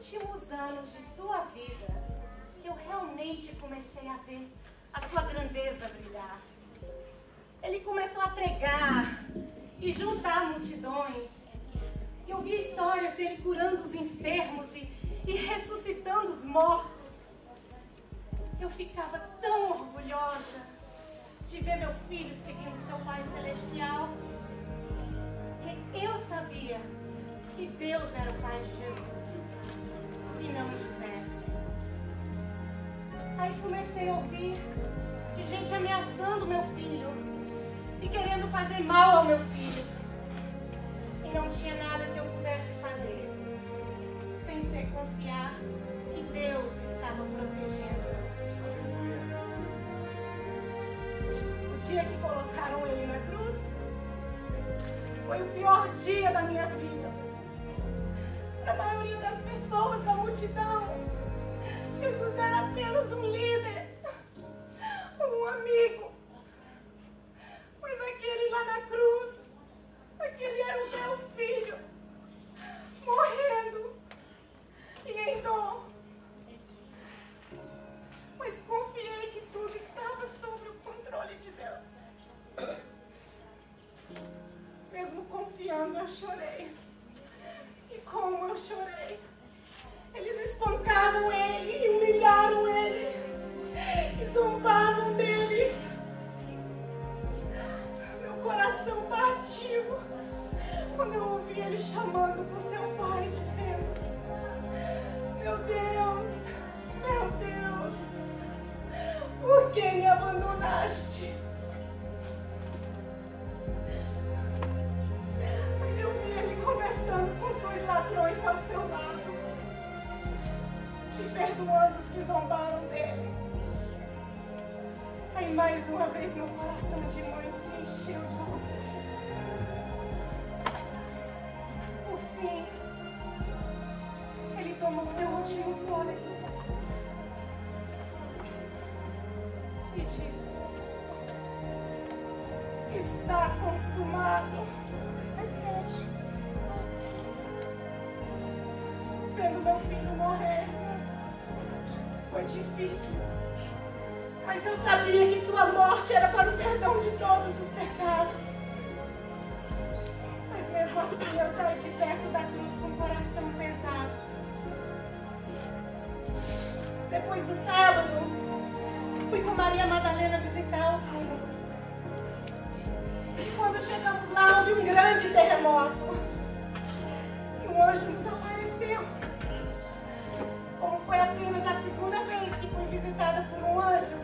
últimos anos de sua vida que eu realmente comecei a ver a sua grandeza brilhar. Ele começou a pregar e juntar multidões. E eu vi histórias dele curando os enfermos e ressuscitando os mortos. Eu ficava tão orgulhosa de ver meu filho seguindo seu Pai Celestial. Porque eu sabia que Deus era o Pai de Jesus e não José. Aí comecei a ouvir de gente ameaçando meu filho e querendo fazer mal ao meu filho. E não tinha nada que eu pudesse fazer sem ser confiar que Deus estava protegendo meu filho. O dia que colocaram ele na cruz foi o pior dia da minha vida. Para a maioria das pessoas da multidão, Jesus era apenas um líder, um amigo. Mas aquele lá na cruz, aquele era o meu filho, morrendo e em dor. Mas confiei que tudo estava sob o controle de Deus. Mesmo confiando, eu chorei. E como eu chorei. Eles espancavam ele, humilharam ele, e zombavam dele. Meu coração partiu quando eu ouvi ele chamando por seu pai, dizendo: meu Deus, por que me abandonaste? Aí eu vi ele conversando com os dois ladrões ao seu lado e perdoando os que zombaram dele. Aí mais uma vez meu coração de mãe se encheu de orgulho. Por fim, ele tomou seu último fôlego e disse: está consumado. Vendo meu filho morrer, foi difícil, mas eu sabia que sua morte era para o perdão de todos os pecados. Mas mesmo assim eu saí de perto da cruz com o coração pesado. Depois do sábado, fui com Maria Madalena visitar o túmulo. E quando chegamos lá, houve um grande terremoto. E um anjo nos apareceu. Como foi apenas a segunda vez que fui visitada por um anjo,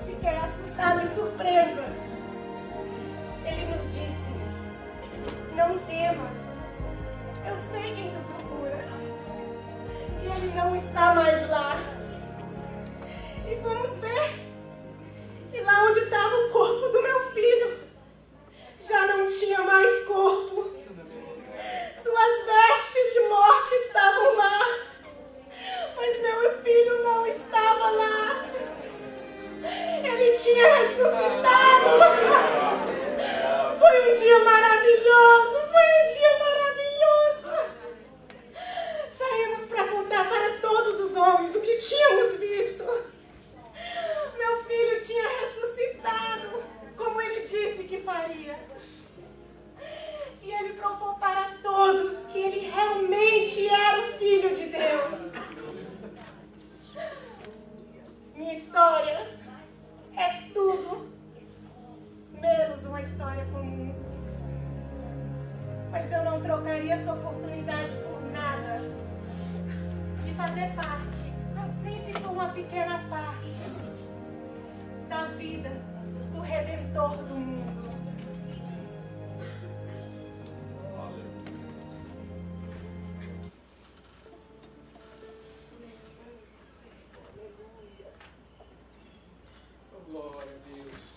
fiquei assustada e surpresa. Ele nos disse: não temas, eu sei quem tu procuras. E ele não está mais lá. E fomos ver. E lá onde estava o corpo do meu filho, já não tinha mais corpo. Suas vestes de morte estavam lá, mas meu filho não estava lá. Ele tinha ressuscitado. Foi um dia maravilhoso, Saímos para contar para todos os homens o que tínhamos visto. Meu filho tinha ressuscitado, como ele disse que faria. E ele provou para todos que ele realmente era o Filho de Deus. Minha história é tudo menos uma história comum. Mas eu não trocaria essa oportunidade por nada. De fazer parte, nem se for uma pequena parte, da vida do Redentor do mundo. Glória a Deus.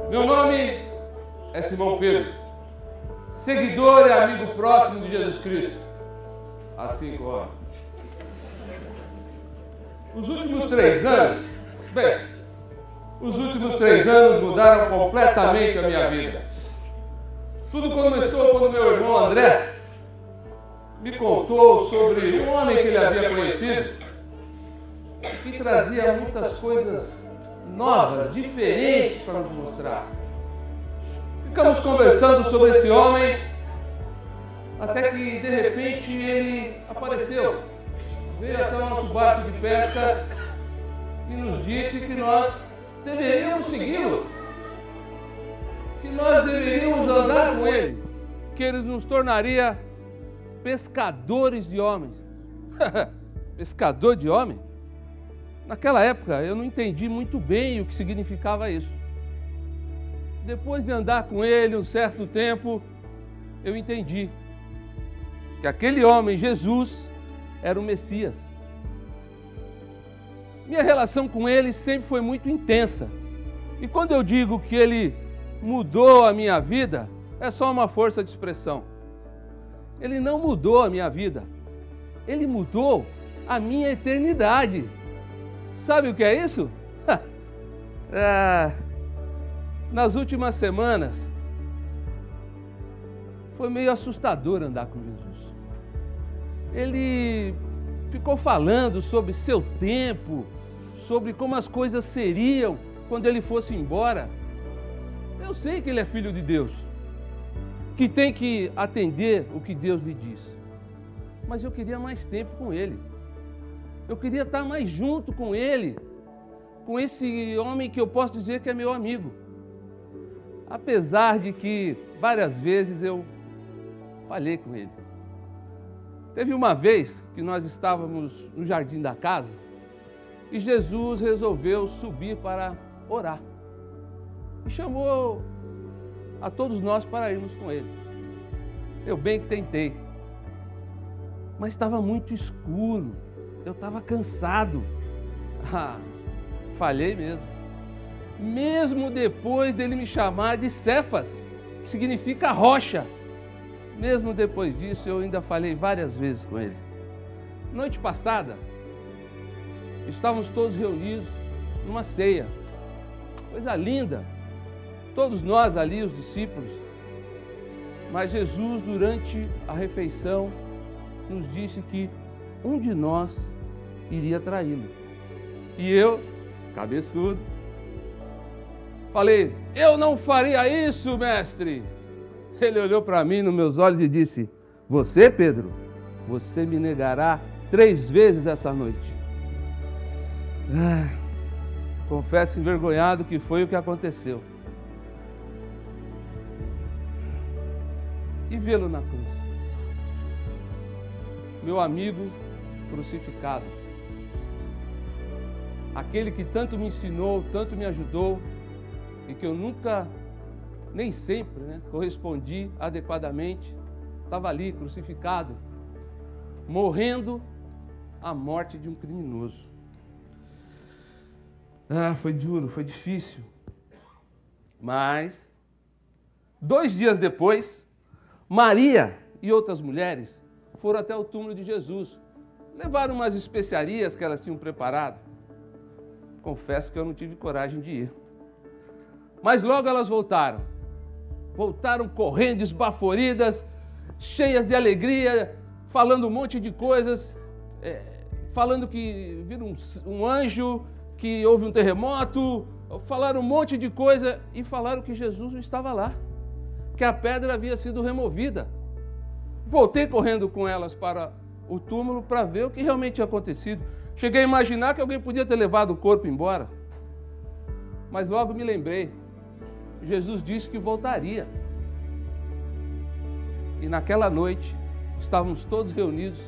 Meu nome é Simão Pedro. seguidor e amigo próximo de Jesus Cristo. Assim como os últimos 3 anos, os últimos 3 anos mudaram completamente a minha vida. Tudo começou quando meu irmão André me contou sobre um homem que ele havia conhecido, que trazia muitas coisas novas, diferentes para nos mostrar. Ficamos conversando sobre esse homem, até que de repente ele apareceu, veio até o nosso barco de pesca e nos disse que nós deveríamos segui-lo, que nós deveríamos andar com ele, que ele nos tornaria pescadores de homens. Pescador de homem? Naquela época eu não entendi muito bem o que significava isso. Depois de andar com ele um certo tempo, eu entendi que aquele homem, Jesus, era o Messias. Minha relação com ele sempre foi muito intensa. E quando eu digo que ele mudou a minha vida, é só uma força de expressão. Ele não mudou a minha vida. Ele mudou a minha eternidade. Sabe o que é isso? Nas últimas semanas, foi meio assustador andar com Jesus. Ele ficou falando sobre seu tempo, sobre como as coisas seriam quando ele fosse embora. Eu sei que ele é filho de Deus, que tem que atender o que Deus lhe diz. Mas eu queria mais tempo com ele. Eu queria estar mais junto com ele, com esse homem que eu posso dizer que é meu amigo. Apesar de que várias vezes eu falhei com ele. Teve uma vez que nós estávamos no jardim da casa e Jesus resolveu subir para orar. E chamou a todos nós para irmos com ele. Eu bem que tentei, mas estava muito escuro, eu estava cansado. Falhei mesmo. Mesmo depois dele me chamar de Cefas, que significa rocha. Mesmo depois disso, eu ainda falei várias vezes com ele. Noite passada, estávamos todos reunidos numa ceia. Coisa linda. Todos nós ali, os discípulos. Mas Jesus, durante a refeição, nos disse que um de nós iria traí-lo. E eu, cabeçudo, falei: eu não faria isso, mestre. Ele olhou para mim nos meus olhos e disse: você, Pedro, você me negará 3 vezes essa noite. Confesso envergonhado que foi o que aconteceu. E vê-lo na cruz, meu amigo crucificado, aquele que tanto me ensinou, tanto me ajudou e que eu nunca, nem sempre, correspondi adequadamente, estava ali crucificado, morrendo a morte de um criminoso. Foi duro, foi difícil, mas 2 dias depois, Maria e outras mulheres foram até o túmulo de Jesus, levaram umas especiarias que elas tinham preparado. Confesso que eu não tive coragem de ir. Mas logo elas voltaram correndo, esbaforidas, cheias de alegria, falando um monte de coisas, falando que viram um anjo, que houve um terremoto, falaram um monte de coisa e falaram que Jesus não estava lá, que a pedra havia sido removida. Voltei correndo com elas para o túmulo para ver o que realmente tinha acontecido. Cheguei a imaginar que alguém podia ter levado o corpo embora. Mas logo me lembrei, Jesus disse que voltaria. E naquela noite, estávamos todos reunidos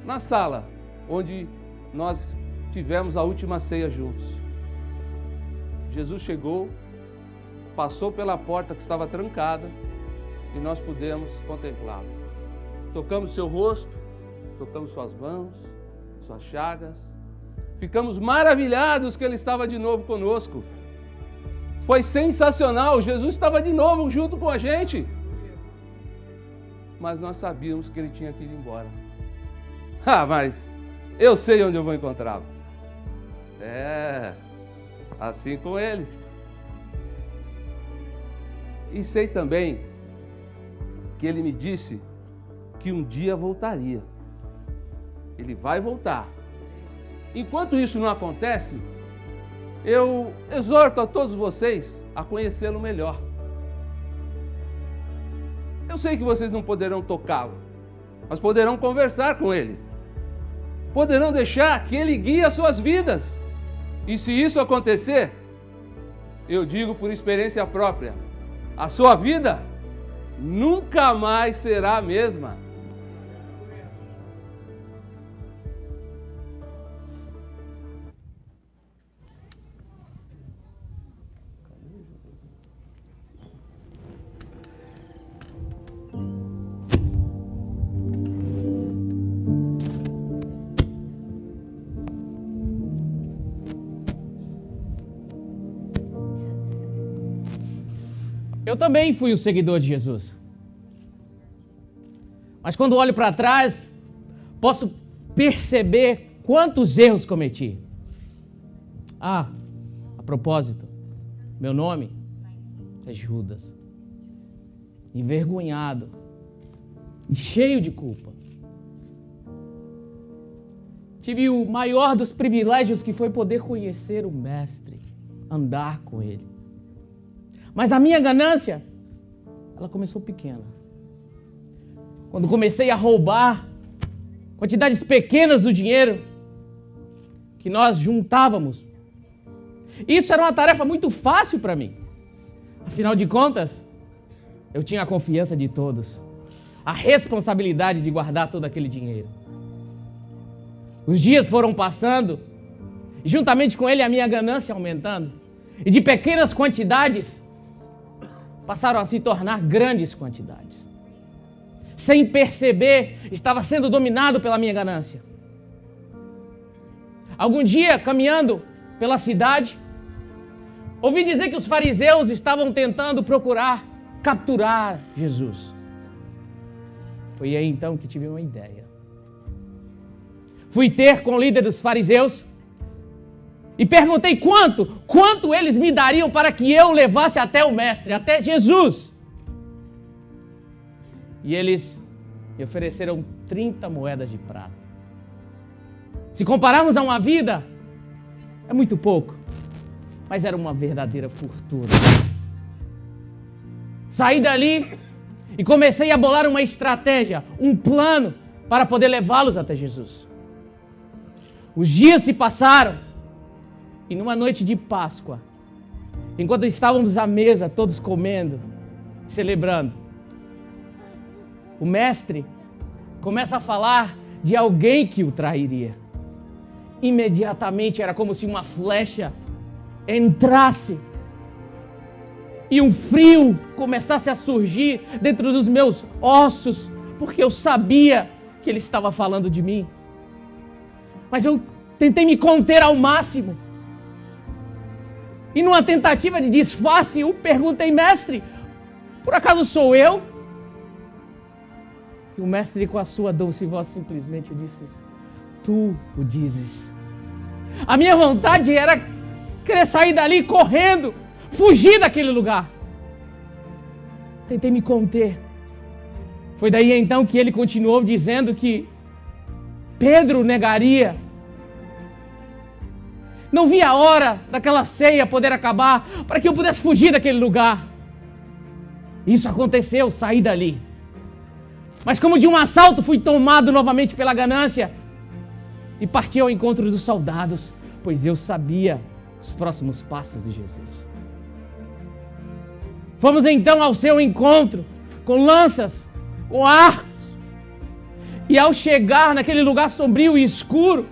na sala onde nós tivemos a última ceia juntos. Jesus chegou, passou pela porta que estava trancada e nós pudemos contemplá-lo. Tocamos seu rosto, tocamos suas mãos, suas chagas. Ficamos maravilhados que ele estava de novo conosco. Foi sensacional, Jesus estava de novo junto com a gente. mas nós sabíamos que ele tinha que ir embora. Mas eu sei onde eu vou encontrá-lo. Assim com ele. E sei também que ele me disse que um dia voltaria. Ele vai voltar. Enquanto isso não acontece, eu exorto a todos vocês a conhecê-lo melhor. Eu sei que vocês não poderão tocá-lo, mas poderão conversar com ele. Poderão deixar que ele guie as suas vidas. E se isso acontecer, eu digo por experiência própria, a sua vida nunca mais será a mesma. Eu também fui um seguidor de Jesus. Mas quando olho para trás, posso perceber quantos erros cometi. A propósito, meu nome é Judas. Envergonhado e cheio de culpa. Tive o maior dos privilégios, que foi poder conhecer o Mestre, andar com ele. Mas a minha ganância, ela começou pequena. Quando comecei a roubar quantidades pequenas do dinheiro que nós juntávamos. Isso era uma tarefa muito fácil para mim. Afinal de contas, eu tinha a confiança de todos, a responsabilidade de guardar todo aquele dinheiro. Os dias foram passando, e juntamente com ele a minha ganância aumentando. E de pequenas quantidades passaram a se tornar grandes quantidades. Sem perceber, estava sendo dominado pela minha ganância. Algum dia, caminhando pela cidade, ouvi dizer que os fariseus estavam tentando capturar Jesus. Foi aí então que tive uma ideia. Fui ter com o líder dos fariseus e perguntei quanto eles me dariam para que eu levasse até o Mestre, até Jesus. E eles me ofereceram 30 moedas de prata. Se compararmos a uma vida, é muito pouco, mas era uma verdadeira fortuna. Saí dali e comecei a bolar uma estratégia, um plano para poder levá-los até Jesus. Os dias se passaram. E numa noite de Páscoa, enquanto estávamos à mesa, todos comendo, celebrando, o Mestre começa a falar de alguém que o trairia. Imediatamente era como se uma flecha entrasse e um frio começasse a surgir dentro dos meus ossos, porque eu sabia que ele estava falando de mim. Mas eu tentei me conter ao máximo. E numa tentativa de disfarce, eu perguntei: Mestre, por acaso sou eu? E o Mestre, com a sua doce voz, simplesmente disse: Tu o dizes. A minha vontade era querer sair dali correndo, fugir daquele lugar. Tentei me conter. Foi daí então que ele continuou dizendo que Pedro negaria. Não vi a hora daquela ceia poder acabar para que eu pudesse fugir daquele lugar. Isso aconteceu, saí dali. Mas como de um assalto, fui tomado novamente pela ganância e parti ao encontro dos soldados, pois eu sabia os próximos passos de Jesus. Fomos então ao seu encontro, com lanças, com arcos. E ao chegar naquele lugar sombrio e escuro,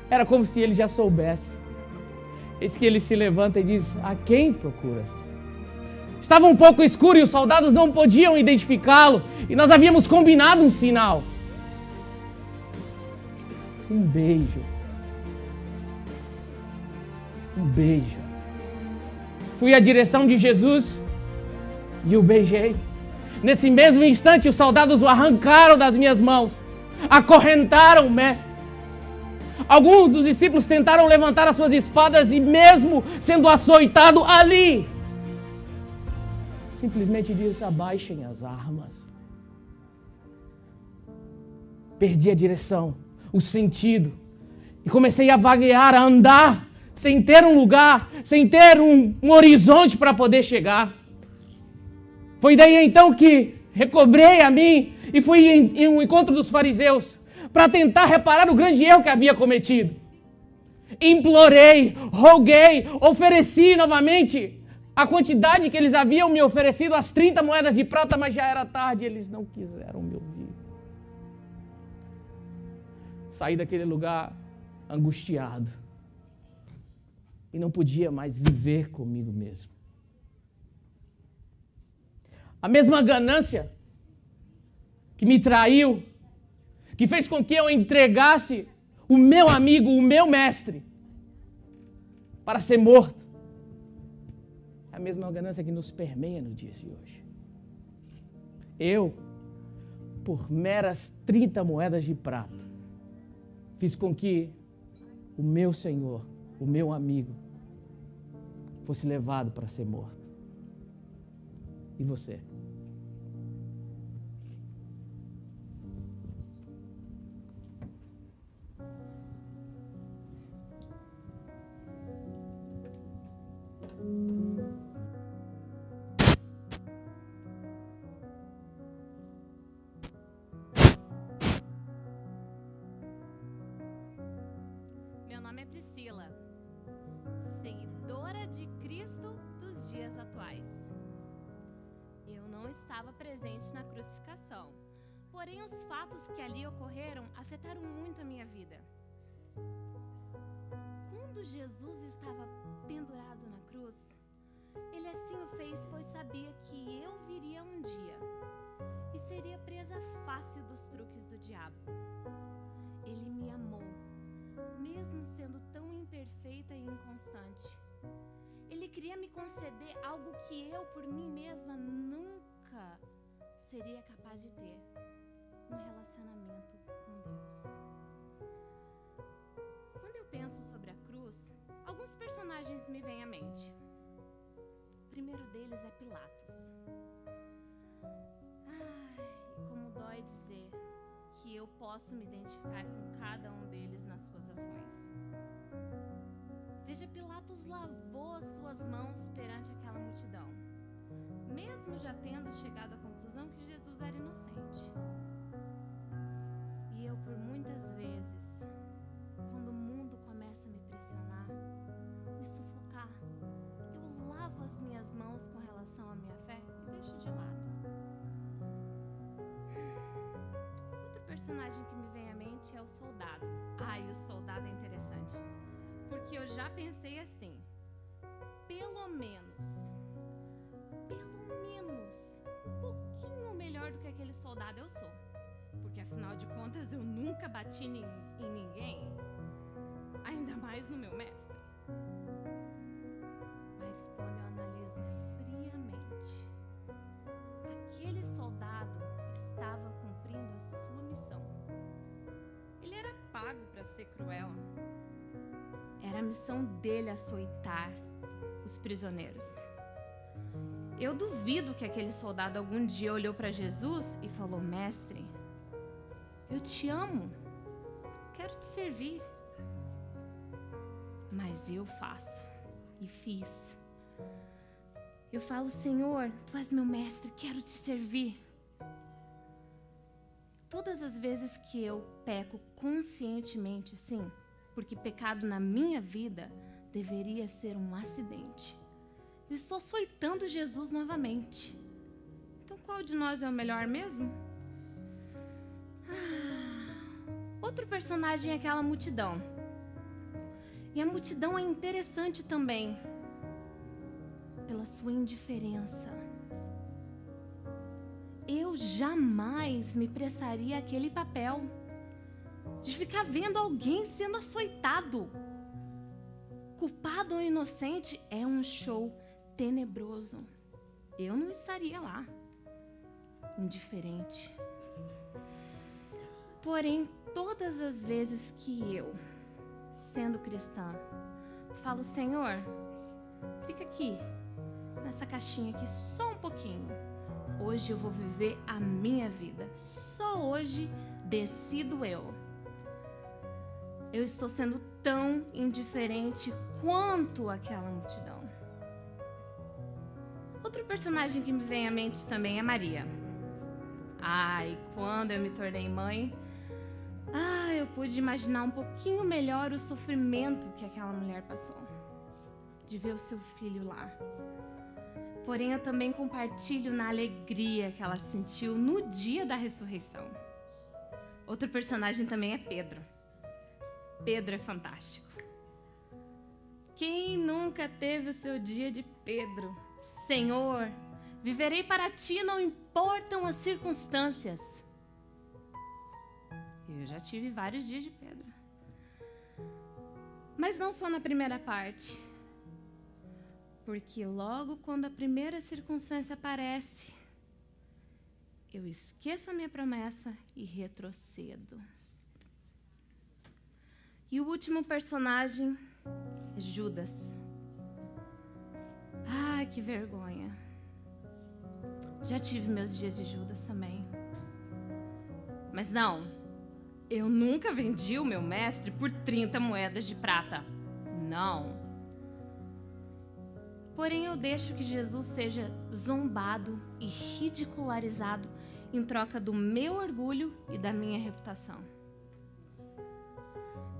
era como se ele já soubesse. Eis que ele se levanta e diz: A quem procuras? Estava um pouco escuro e os soldados não podiam identificá-lo. E nós havíamos combinado um sinal. Um beijo. Um beijo. Fui à direção de Jesus e o beijei. Nesse mesmo instante, os soldados o arrancaram das minhas mãos, acorrentaram o mestre. Alguns dos discípulos tentaram levantar as suas espadas e, mesmo sendo açoitado ali, simplesmente disse: abaixem as armas. Perdi a direção, o sentido, e comecei a vaguear, a andar, sem ter um lugar, sem ter um horizonte para poder chegar. Foi daí então que recobrei a mim e fui em um encontro dos fariseus para tentar reparar o grande erro que havia cometido. Implorei, roguei, ofereci novamente a quantidade que eles haviam me oferecido, as 30 moedas de prata, mas já era tarde e eles não quiseram me ouvir. Saí daquele lugar angustiado e não podia mais viver comigo mesmo. A mesma ganância que me traiu, que fez com que eu entregasse o meu amigo, o meu mestre, para ser morto, é a mesma ganância que nos permeia no dia de hoje. Eu, por meras 30 moedas de prata, fiz com que o meu Senhor, o meu amigo, fosse levado para ser morto. E você? Meu nome é Priscila, seguidora de Cristo dos dias atuais. Eu não estava presente na crucificação, porém os fatos que ali ocorreram afetaram muito a minha vida. Quando Jesus estava pendurado na cruz, ele assim o fez, pois sabia que eu viria um dia e seria presa fácil dos truques do diabo. Ele me amou, mesmo sendo tão imperfeita e inconstante. Ele queria me conceder algo que eu, por mim mesma, nunca seria capaz de ter: um relacionamento com Deus. Quando eu penso sobre a cruz, alguns personagens me vêm à mente. O primeiro deles é Pilatos. Ai, e como dói dizer que eu posso me identificar com cada um deles nas suas ações. Veja, Pilatos lavou as suas mãos perante aquela multidão, mesmo já tendo chegado à conclusão que Jesus era inocente. E eu, por muitas vezes, quando o mundo começa a me pressionar, me sufocar, eu lavo as minhas mãos com relação à minha fé e deixo de lado. Outro personagem que me vem à mente é o soldado. E o soldado é interessante, porque eu já pensei assim: pelo menos um pouquinho melhor do que aquele soldado eu sou, porque afinal de contas eu nunca bati em ninguém, ainda mais no meu mestre. Mas quando eu analiso friamente, aquele soldado estava cumprindo a sua missão. Ele era pago para ser cruel. Era a missão dele açoitar os prisioneiros. Eu duvido que aquele soldado algum dia olhou para Jesus e falou: mestre, eu te amo, quero te servir. Mas eu faço e fiz. Eu falo: Senhor, tu és meu mestre, quero te servir. Todas as vezes que eu peco conscientemente, sim, porque pecado na minha vida deveria ser um acidente, eu estou açoitando Jesus novamente. Então qual de nós é o melhor mesmo? Outro personagem é aquela multidão. E a multidão é interessante também pela sua indiferença. Eu jamais me prestaria àquele papel de ficar vendo alguém sendo açoitado. Culpado ou inocente é um show tenebroso. Eu não estaria lá. indiferente. Porém, todas as vezes que eu, sendo cristã, falo, Senhor, fica aqui, nessa caixinha aqui só um pouquinho. Hoje eu vou viver a minha vida. Só hoje decido eu. Eu estou sendo tão indiferente quanto aquela multidão. Outro personagem que me vem à mente também é Maria. E quando eu me tornei mãe, eu pude imaginar um pouquinho melhor o sofrimento que aquela mulher passou de ver o seu filho lá. Porém, eu também compartilho na alegria que ela sentiu no dia da ressurreição. Outro personagem também é Pedro. Pedro é fantástico. Quem nunca teve o seu dia de Pedro? Senhor, viverei para ti, não importam as circunstâncias. Eu já tive vários dias de Pedro. Mas não só na primeira parte. Porque logo quando a primeira circunstância aparece, eu esqueço a minha promessa e retrocedo. E o último personagem é Judas. Que vergonha. Já tive meus dias de Judas também. Mas não, eu nunca vendi o meu mestre por 30 moedas de prata. Não. Porém, eu deixo que Jesus seja zombado e ridicularizado em troca do meu orgulho e da minha reputação.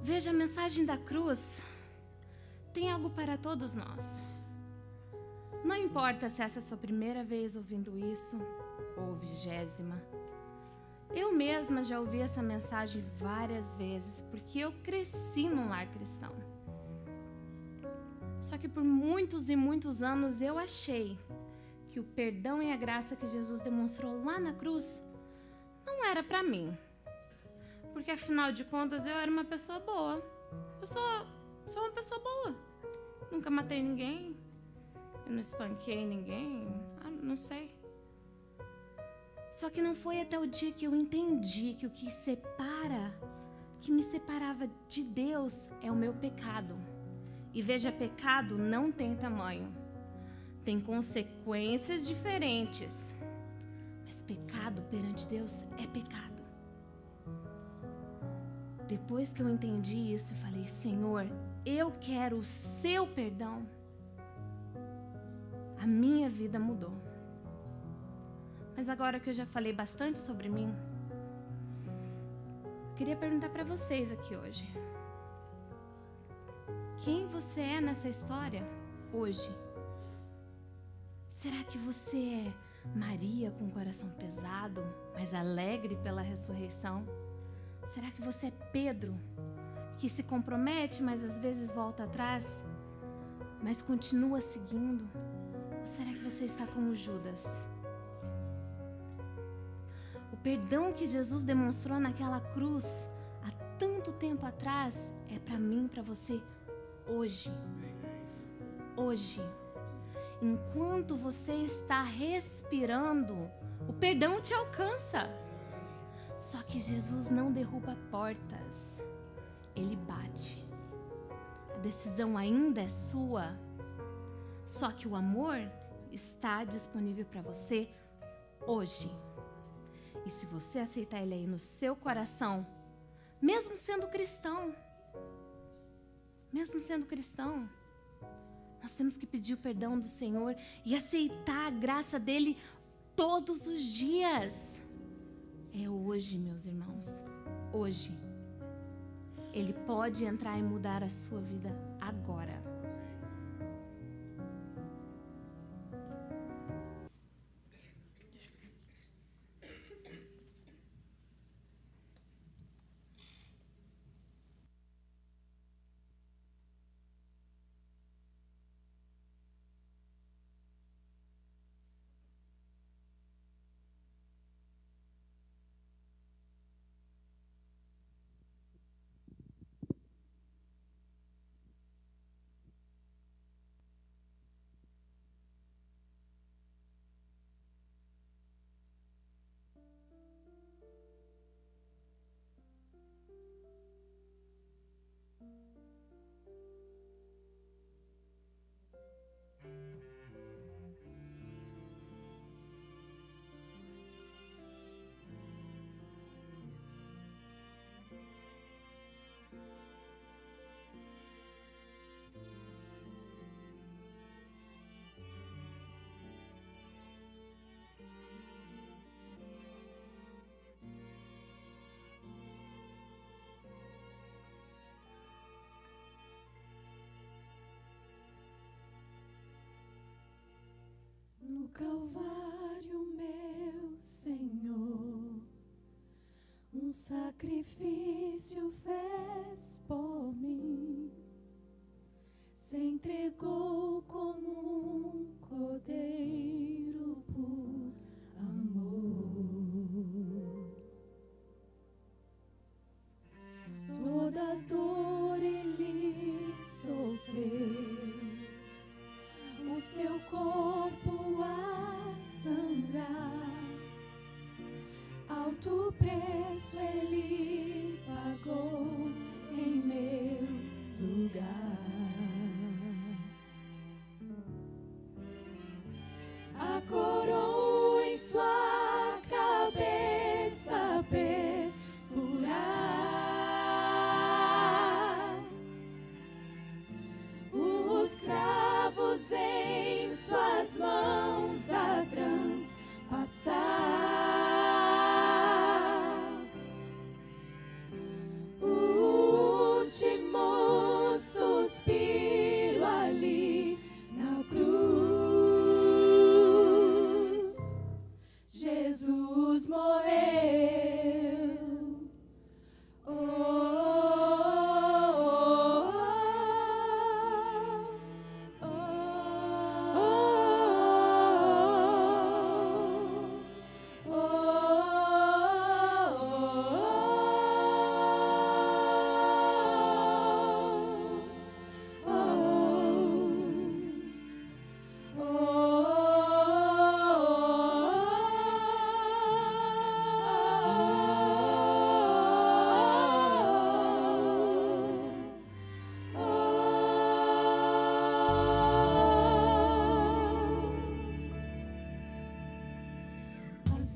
Veja, a mensagem da cruz tem algo para todos nós. Não importa se essa é a sua primeira vez ouvindo isso ou 20ª. Eu mesma já ouvi essa mensagem várias vezes, porque eu cresci num lar cristão. Só que por muitos e muitos anos eu achei que o perdão e a graça que Jesus demonstrou lá na cruz não era para mim. Porque afinal de contas eu era uma pessoa boa. Eu sou uma pessoa boa. Nunca matei ninguém. Eu não espanquei ninguém. Não sei. Só que não foi até o dia que eu entendi que o que me separava de Deus é o meu pecado. E veja, pecado não tem tamanho. Tem consequências diferentes. Mas pecado perante Deus é pecado. Depois que eu entendi isso, eu falei, Senhor, eu quero o seu perdão. A minha vida mudou. Mas agora que eu já falei bastante sobre mim, eu queria perguntar para vocês aqui hoje. Quem você é nessa história hoje? Será que você é Maria com o coração pesado, mas alegre pela ressurreição? Será que você é Pedro, que se compromete, mas às vezes volta atrás, mas continua seguindo? Ou será que você está como Judas? O perdão que Jesus demonstrou naquela cruz há tanto tempo atrás é para mim, para você, hoje. Hoje. Enquanto você está respirando, o perdão te alcança. Só que Jesus não derruba portas. Ele bate. A decisão ainda é sua. Só que o amor está disponível para você hoje. E se você aceitar ele aí no seu coração, mesmo sendo cristão, nós temos que pedir o perdão do Senhor e aceitar a graça dele todos os dias. É hoje, meus irmãos, hoje. Ele pode entrar e mudar a sua vida agora. Calvário, meu Senhor, um sacrifício fez por mim, se entregou como um cordeiro por amor. Toda dor ele sofreu, o seu corpo a sangrar, alto preço ele pagou em meu lugar. A coroa em sua cabeça perfurar, os cravos em suas mãos a transpassar, o último suspiro ali na cruz, Jesus morreu.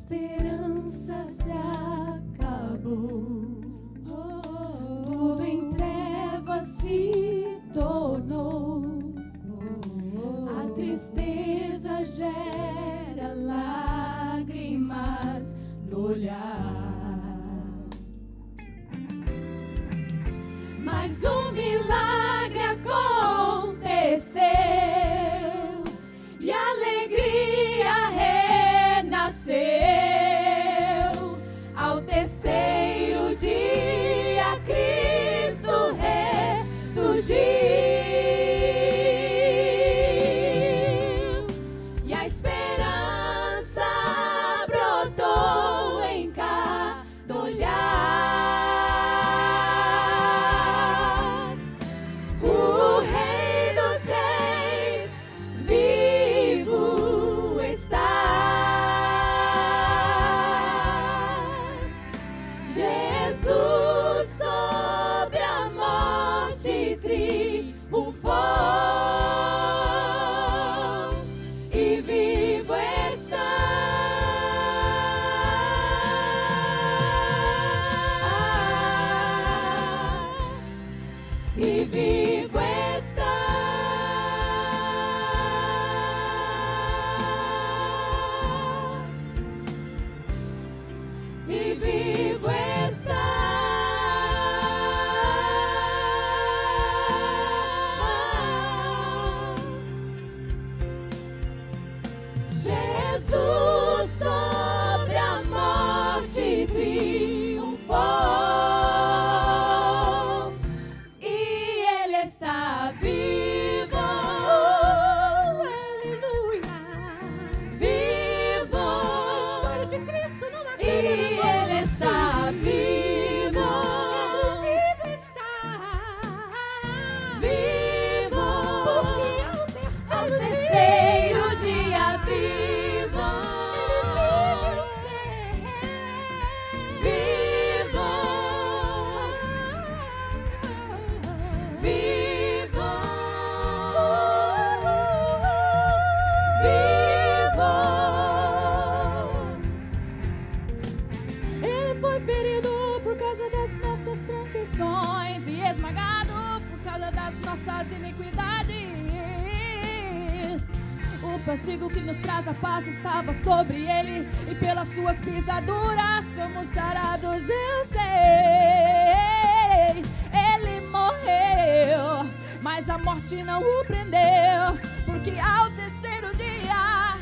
Esperança se acabou, tudo em trevas se tornou, a tristeza gera lágrimas no olhar, mas um milagre aconteceu e a alegria renasceu. Ao terceiro dia Cristo ressurgiu e a esperança brotou em cada olhar. O Rei dos Reis vivo está. Jesus sobre a morte triunfou e vivo está. E vivo está. E vivo está. Jesus sobre a morte triunfou e Ele está vivo. Aleluia. Vivo. A história de Cristo não acaba. E Ele está vivo. Ele vivo está. Vivo. Porque ao terceiro dia vivo. Vivo. Vivo. Vivo. Ele foi ferido por causa das nossas transgressões e esmagado por causa das nossas iniquidades. O castigo que nos traz a paz estava sobre ele e pelas suas pisaduras fomos sarados. Eu sei, ele morreu, mas a morte não o prendeu, porque ao terceiro dia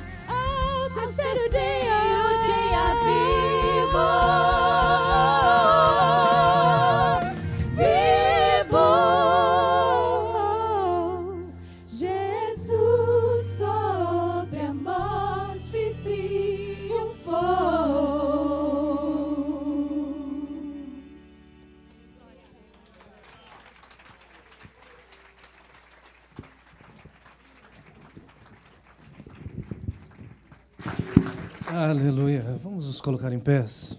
Aleluia. Vamos nos colocar em pés.